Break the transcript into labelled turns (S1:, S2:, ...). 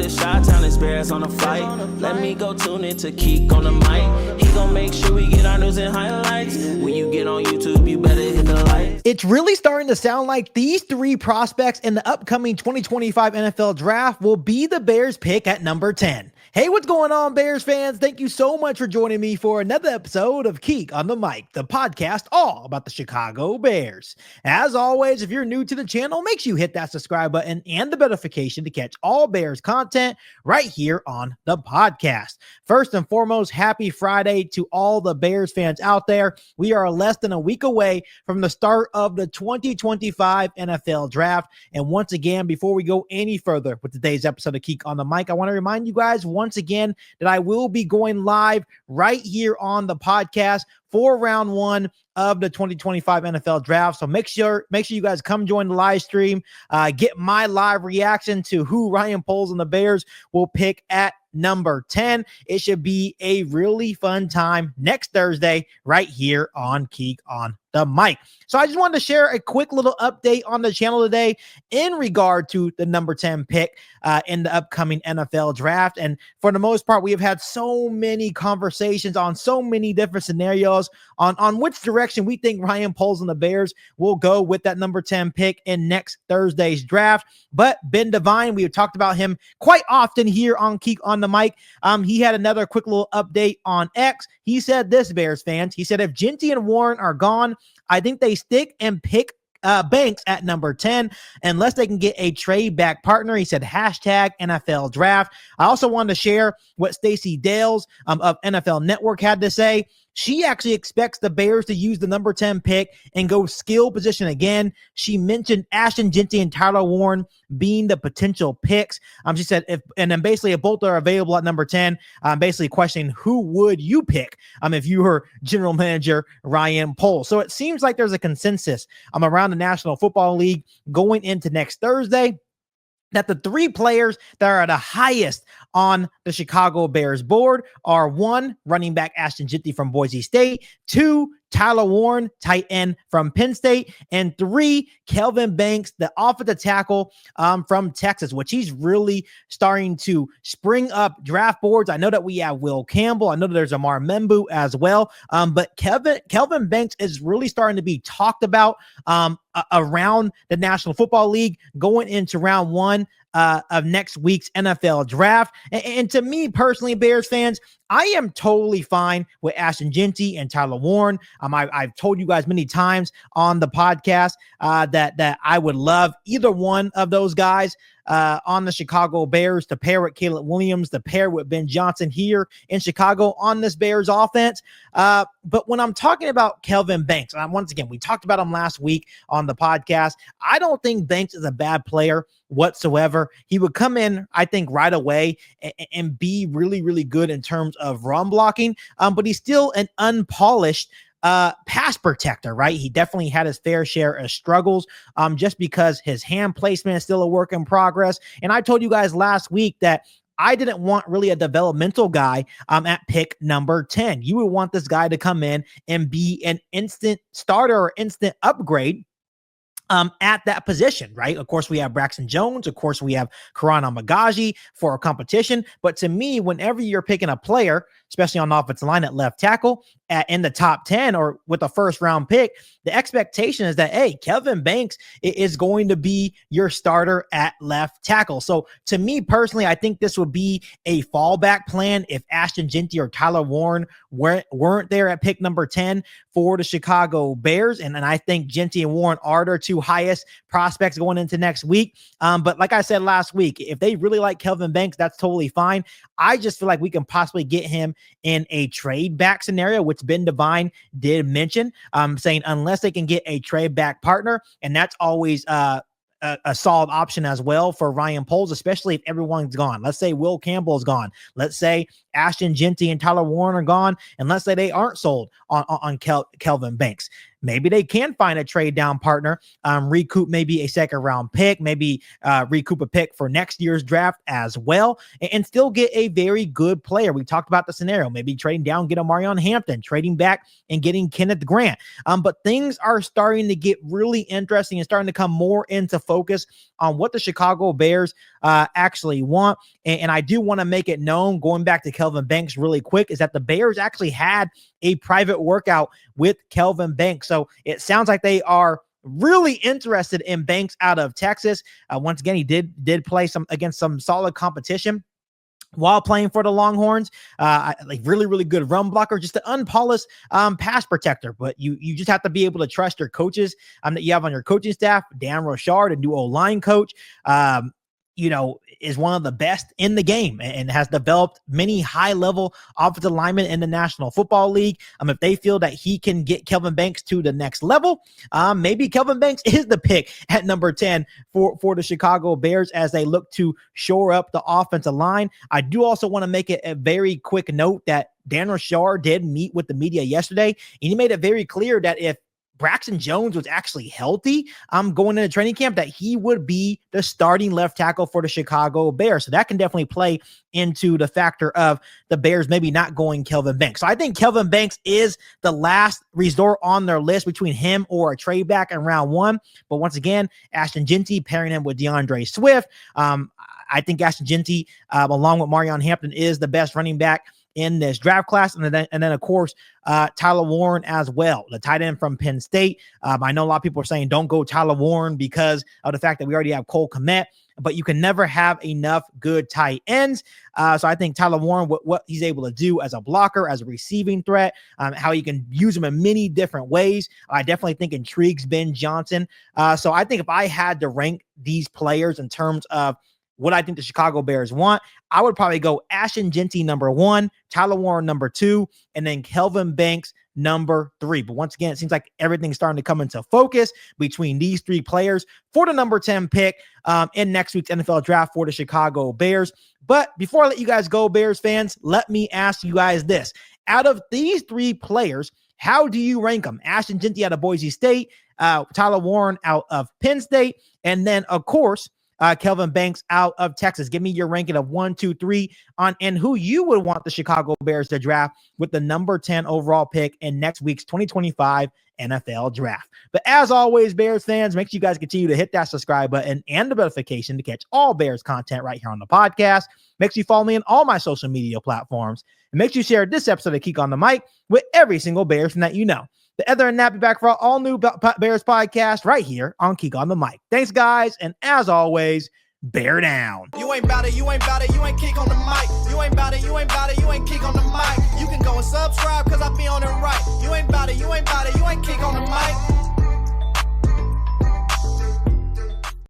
S1: the Chi-Town experience on the flight. Let me go tune in to Keek on the mic. He gon' make sure we get our news and highlights. When you get on YouTube, you better hit the like.
S2: It's really starting to sound like these three prospects in the upcoming 2025 NFL Draft will be the Bears pick at number 10. Hey, what's going on, Bears fans? Thank you so much for joining me for another episode of Keek on the Mic, the podcast all about the Chicago Bears. As always, if you're new to the channel, make sure you hit that subscribe button and the notification to catch all Bears content right here on the podcast. First and foremost, happy Friday to all the Bears fans out there. We are less than a week away from the start of the 2025 NFL Draft. And once again, before we go any further with today's episode of Keek on the Mic, I want to remind you guys once again that I will be going live right here on the podcast for round one of the 2025 NFL Draft. So make sure you guys come join the live stream, get my live reaction to who Ryan Poles and the Bears will pick at number 10. It should be a really fun time next Thursday right here on Keek on the Mic. So I just wanted to share a quick little update on the channel today in regard to the number 10 pick in the upcoming NFL Draft. And for the most part, we have had so many conversations on so many different scenarios on which direction we think Ryan Poles and the Bears will go with that number 10 pick in next Thursday's draft. But Ben Devine, we have talked about him quite often here on Keek on the Mic. He had another quick little update on X. He said this, Bears fans. He said, if Jeanty and Warren are gone, I think they stick and pick Banks at number 10 unless they can get a trade back partner. He said hashtag NFL draft. I also wanted to share what Stacey Dales of NFL Network had to say. She actually expects the Bears to use the number 10 pick and go skill position again. She mentioned Ashton, Jeanty, and Tyler Warren being the potential picks. She said, if both are available at number 10, basically questioning who would you pick if you were general manager Ryan Poles. So it seems like there's a consensus around the National Football League going into next Thursday that the three players that are the highest on the Chicago Bears board are: one, running back Ashton Jeanty from Boise State; two, Tyler Warren, tight end from Penn State; and three, Kelvin Banks, the offensive tackle from Texas, which he's really starting to spring up draft boards. I know that we have Will Campbell. I know that there's Amar Membu as well. But Kelvin Banks is really starting to be talked about around the National Football League going into round one of next week's NFL Draft. And to me personally, Bears fans, I am totally fine with Ashton Jeanty and Tyler Warren. I've told you guys many times on the podcast that I would love either one of those guys on the Chicago Bears to pair with Caleb Williams, to pair with Ben Johnson here in Chicago on this Bears offense. But when I'm talking about Kelvin Banks, and once again, we talked about him last week on the podcast, I don't think Banks is a bad player whatsoever. He would come in, I think, right away and be really, really good in terms of run blocking, but he's still an unpolished pass protector, right? He definitely had his fair share of struggles just because his hand placement is still a work in progress. And I told you guys last week that I didn't want really a developmental guy at pick number 10. You would want this guy to come in and be an instant starter or instant upgrade at that position, right? Of course, we have Braxton Jones. Of course, we have Karan Amagaji for a competition. But to me, whenever you're picking a player, especially on the offensive line at left tackle in the top 10 or with a first round pick, the expectation is that, hey, Kelvin Banks is going to be your starter at left tackle. So to me personally, I think this would be a fallback plan if Ashton Jeanty or Tyler Warren weren't there at pick number 10 for the Chicago Bears. And I think Jeanty and Warren are their two highest prospects going into next week. But like I said last week, if they really like Kelvin Banks, that's totally fine. I just feel like we can possibly get him in a trade back scenario, which Ben Devine did mention, saying unless they can get a trade back partner, and that's always a solid option as well for Ryan Poles, especially if everyone's gone. Let's say Will Campbell is gone. Let's say Ashton Jeanty and Tyler Warren are gone, and let's say they aren't sold on Kelvin Banks. maybe they can find a trade down partner, recoup maybe a second round pick, maybe recoup a pick for next year's draft as well, and still get a very good player. We talked about the scenario, maybe trading down, get a Marion Hampton, trading back and getting Kenneth Grant. But things are starting to get really interesting and starting to come more into focus on what the Chicago Bears actually want. And I do want to make it known, going back to Kelvin Banks really quick, is that the Bears actually had a private workout with Kelvin Banks. So it sounds like they are really interested in Banks out of Texas. Once again, he did play against some solid competition while playing for the Longhorns. Like really good run blocker, just an unpolished pass protector. But you just have to be able to trust your coaches that you have on your coaching staff. Dan Rochard, a new O-line coach, is one of the best in the game and has developed many high-level offensive linemen in the National Football League. If they feel that he can get Kelvin Banks to the next level, maybe Kelvin Banks is the pick at number 10 for the Chicago Bears as they look to shore up the offensive line. I do also want to make it a very quick note that Dan Rochard did meet with the media yesterday, and he made it very clear that if Braxton Jones was actually healthy going into training camp, that he would be the starting left tackle for the Chicago Bears. So that can definitely play into the factor of the Bears maybe not going Kelvin Banks. So I think Kelvin Banks is the last resort on their list between him or a trade back in round 1. But once again, Ashton Jeanty pairing him with DeAndre Swift. I think Ashton Jeanty, along with Marion Hampton, is the best running back in this draft class. And then of course, Tyler Warren as well, the tight end from Penn State. I know a lot of people are saying don't go Tyler Warren because of the fact that we already have Cole Kmet, but you can never have enough good tight ends. So I think Tyler Warren, what he's able to do as a blocker, as a receiving threat, how you can use him in many different ways, I definitely think intrigues Ben Johnson. So I think if I had to rank these players in terms of what I think the Chicago Bears want, I would probably go Ashton Jeanty number 1, Tyler Warren number 2, and then Kelvin Banks number 3. But once again, it seems like everything's starting to come into focus between these 3 players for the number 10 pick in next week's NFL draft for the Chicago Bears. But before I let you guys go, Bears fans, let me ask you guys this. Out of these 3 players, how do you rank them? Ashton Jeanty out of Boise State, Tyler Warren out of Penn State, and then, of course, Kelvin Banks out of Texas. Give me your ranking of 1, 2, 3 on and who you would want the Chicago Bears to draft with the number 10 overall pick in next week's 2025 NFL draft. But as always, Bears fans, make sure you guys continue to hit that subscribe button and the notification to catch all Bears content right here on the podcast. Make sure you follow me on all my social media platforms, and make sure you share this episode of Keek on the Mic with every single Bears fan that you know. The other than that, be back for our all new Bears podcast right here on Keek on the Mic. Thanks, guys. And as always, bear down.
S3: You ain't bout it, you ain't bout it, you ain't Keek on the mic. You ain't bout it, you ain't bout it, you ain't Keek on the mic. You can go and subscribe, cause I be on it right. You ain't bout it, you ain't bout it, you ain't Keek on the mic.